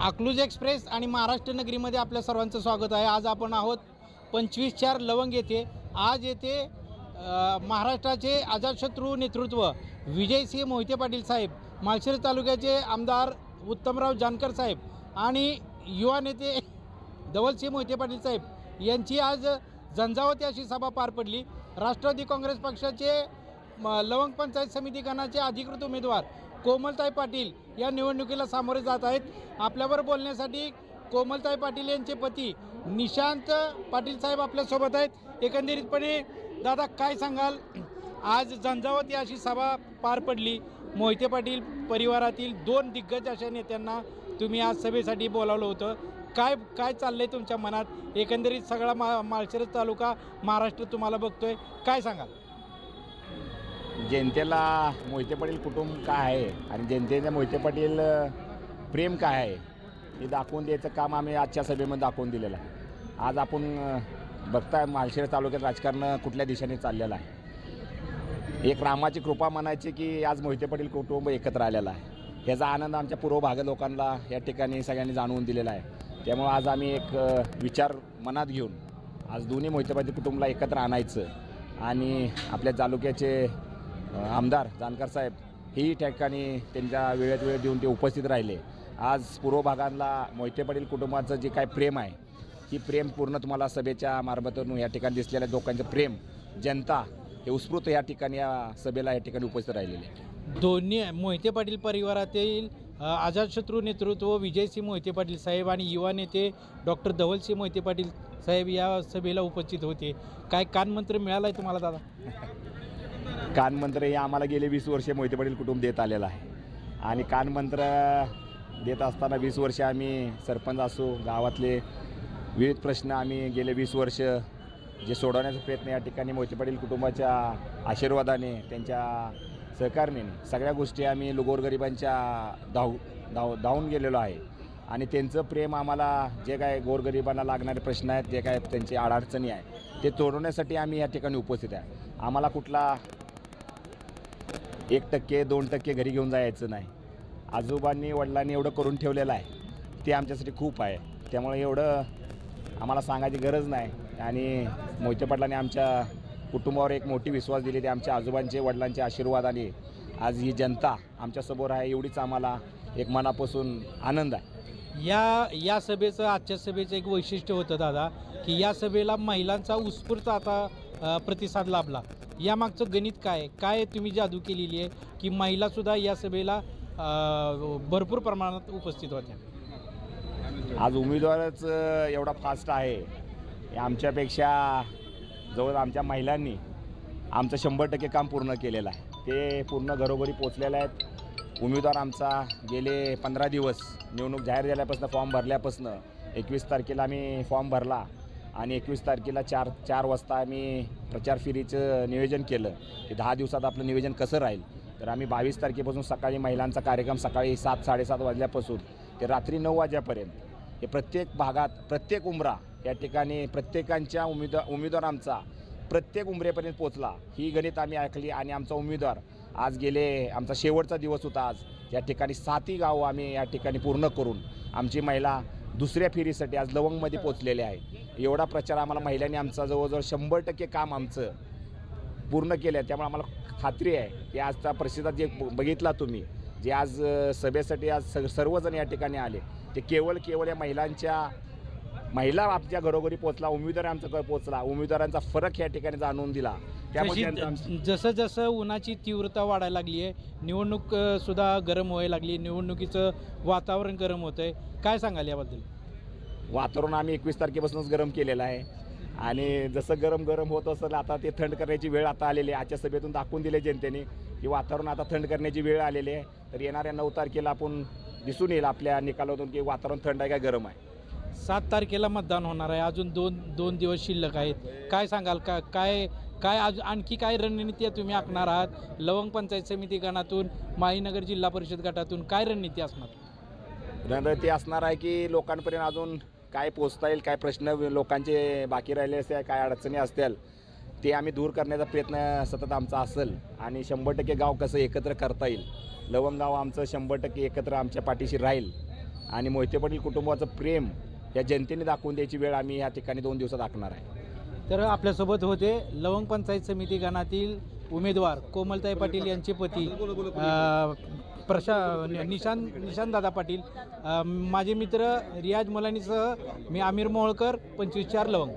Akluj express आणि महाराष्ट्र नगरीमध्ये आपल्या सर्वांचं स्वागत आहे। आज आपण आहोत 25/4 लवंग येथे। आज येथे महाराष्ट्राचे अजातशत्रू नेतृत्व विजयसिंह मोहिते पाटील साहेब, माळशिरस तालुक्याचे आमदार उत्तमराव जानकर साहेब आणि युवा नेते धवलसिंह मोहिते पाटील साहेब यांची आज झंझावाती अशी सभा पार पडली। राष्ट्रवादी काँग्रेस पक्षाचे लवंग पंचायत समिती गणाचे अधिकृत उमेदवार कोमलताई पाटील या निवडणुकीला सामोरे जात आहेत। आपल्यावर बोलण्यासाठी कोमलताई पाटील यांचे पती निशांत पाटील साहेब आपल्यासोबत आहेत। एकंदरीतपणे दादा काय सांगाल, आज झंझावाती अशी सभा पार पडली। मोहिते पाटील परिवारातील 2 दिग्गज अशा नेत्यांना तुम्ही आज सभेसाठी बोलावलं होतं। काय काय चाललंय तुमच्या मनात? एकंदरीत सगळा माळशिरस तालुका महाराष्ट्र तुम्हाला बघतोय, काय सांगाल? जनतेला मोहिते पाटील कुटुंब काय आहे आणि जनतेच्या मोहिते पाटील प्रेम काय आहे हे दाखवून द्यायचं काम आम्ही आजच्या सभेमध्ये दाखवून दिलेलं आहे। आज आपण बघताय माळशिरस तालुक्यात राजकारण कुठल्या दिशेने चाललेलं आहे। एक रामाची कृपा म्हणायची की आज मोहिते पाटील कुटुंब एकत्र आलेलं आहे। याचा आनंद आमच्या पूर्व भागात लोकांना या ठिकाणी सगळ्यांनी जाणवून दिलेला आहे। त्यामुळे आज आम्ही एक विचार मनात घेऊन आज दोन्ही मोहिते पाटील कुटुंबाला एकत्र आणायचं आणि आपल्या तालुक्याचे आमदार जानकर साहेब ही ठिकाणी त्यांच्या वेळेत वेळ देऊन ते उपस्थित राहिले। आज पूर्व भागांना मोहिते पाटील कुटुंबाचं जे काय प्रेम आहे ही प्रेम पूर्ण तुम्हाला सभेच्या मार्फतून या ठिकाणी दिसलेल्या लोकांचं प्रेम, जनता हे उत्स्फूर्त या ठिकाणी या सभेला या ठिकाणी उपस्थित राहिलेले आहे। दोन्ही मोहिते पाटील परिवारातील अजातशत्रू नेतृत्व विजयसिंह मोहिते पाटील साहेब आणि युवा नेते डॉक्टर धवलसिंह मोहिते पाटील साहेब या सभेला उपस्थित होते। काय कानमंत्र मिळाला आहे तुम्हाला दादा? कानमंत्र हे आम्हाला गेले 20 वर्षे मोहिते पाटील कुटुंब देत आलेलं आहे आणि कानमंत्र देत असताना 20 वर्ष आम्ही सरपंच असो, गावातले विविध प्रश्न आम्ही गेले 20 वर्ष जे सोडवण्याचा प्रयत्न या ठिकाणी मोहिते पाटील कुटुंबाच्या आशीर्वादाने, त्यांच्या सहकार्याने सगळ्या गोष्टी आम्ही गोरगरिबांच्या धावून गेलेलो आहे आणि त्यांचं प्रेम आम्हाला जे काय गोरगरिबांना लागणारे प्रश्न आहेत, जे काय त्यांची अडचणी आहे ते सोडवण्यासाठी आम्ही या ठिकाणी उपस्थित आहे। आम्हाला कुठला 1% 2% घरी घेऊन जायचं नाही। आजोबांनी वडिलांनी एवढं करून ठेवलेलं आहे ते आमच्यासाठी खूप आहे। त्यामुळे एवढं आम्हाला सांगायची गरज नाही आणि मोहिते पाटलांनी आमच्या कुटुंबावर एक मोठी विश्वास दिली। ते आमच्या आजोबांचे वडिलांच्या आशीर्वादाने आज ही जनता आमच्यासमोर आहे, एवढीच आम्हाला एक मनापासून आनंद आहे। या सभेचं, आजच्या सभेचं एक वैशिष्ट्य होतं दादा की या सभेला महिलांचा उत्स्फूर्त आता प्रतिसाद लाभला। यामागचं गणित काय तुम्ही जादू केलेली आहे की महिलासुद्धा या सभेला भरपूर प्रमाणात उपस्थित होत्या? आज उमेदवारच एवढा फास्ट आहे, आमच्यापेक्षा जवळ आमच्या महिलांनी आमचं 100% काम पूर्ण केलेलं आहे। ते पूर्ण घरोघरी पोचलेले आहेत। उमेदवार आमचा गेले 15 दिवस निवडणूक जाहीर झाल्यापासून, फॉर्म भरल्यापासून 21 तारखेला आम्ही फॉर्म भरला आणि 21 तारखेला 4 वाजता आम्ही प्रचार फेरीचं नियोजन केलं की 10 दिवसात आपलं नियोजन कसं राहील। तर आम्ही 22 तारखेपासून सकाळी महिलांचा कार्यक्रम सकाळी 7-7:30 वाजल्यापासून ते रात्री 9 वाजेपर्यंत हे प्रत्येक भागात, प्रत्येक उंबरा या ठिकाणी प्रत्येकांच्या उमेदवार आमचा प्रत्येक उंबरेपर्यंत पोचला। ही गणित आम्ही ऐकली आणि आमचा उमेदवार आज गेले, आमचा शेवटचा दिवस होता आज, या ठिकाणी 7ही गावं आम्ही या ठिकाणी पूर्ण करून आमची महिला दुसऱ्या फेरीसाठी आज लवंगमध्ये पोचलेले आहे। एवढा प्रचार आम्हाला महिलांनी आमचा जवळजवळ 100% काम आमचं पूर्ण केलं आहे। त्यामुळे आम्हाला खात्री आहे की आजचा प्रतिसाद जे बघितला तुम्ही, जे आज सभेसाठी आज सर्वजण या ठिकाणी आले ते केवळ या महिला आमच्या घरोघरी पोचला, उमेदवार आमचा पोचला, उमेदवारांचा फरक या ठिकाणी जाणून दिला। त्यामुळे जसं जसं उन्हाची तीव्रता वाढायला लागली आहे, निवडणूक सुद्धा गरम व्हायला लागली, निवडणुकीचं वातावरण गरम होतं आहे, काय सांगाल याबद्दल? वातावरण आम्ही 21 तारखेपासूनच गरम केलेलं आहे आणि जसं गरम होत असेल आता ते थंड करण्याची वेळ आता आलेली आहे। आजच्या सभेतून दाखवून दिले जनतेने की वातावरण आता थंड करण्याची वेळ आलेली आहे। तर येणाऱ्या 9 तारखेला आपण दिसून येईल आपल्या निकालातून की वातावरण थंड आहे का गरम आहे। 7 तारखेला मतदान होणार आहे, अजून दोन दिवस शिल्लक आहेत, काय सांगाल? काय आणखी काय रणनीती तुम्ही आखणार आहात? लवंग पंचायत समिती गणातून, माळीनगर जिल्हा परिषद गटातून काय रणनीती असणार? रणनीती असणार आहे की लोकांपर्यंत अजून काय पोचता येईल, काय प्रश्न लोकांचे बाकी राहिले असते, काय अडचणी असतील ते आम्ही दूर करण्याचा प्रयत्न सतत आमचा असेल आणि 100% गाव कसं एकत्र करता येईल, लवंग गाव आमचं 100% एकत्र आमच्या पाठीशी राहील आणि मोहिते पाटील कुटुंबाचं प्रेम या जनतेने दाखवून द्यायची वेळ आम्ही या ठिकाणी 2 दिवसात आखणार आहे. तर आपल्यासोबत होते लवंग पंचायत समिती गणातील उमेदवार कोमलताई पाटील यांचे पती निशांत दादा पाटील, माझे मित्र रियाज मलानीसह मी आमिर मोहोळकर, 25/4 लवंग.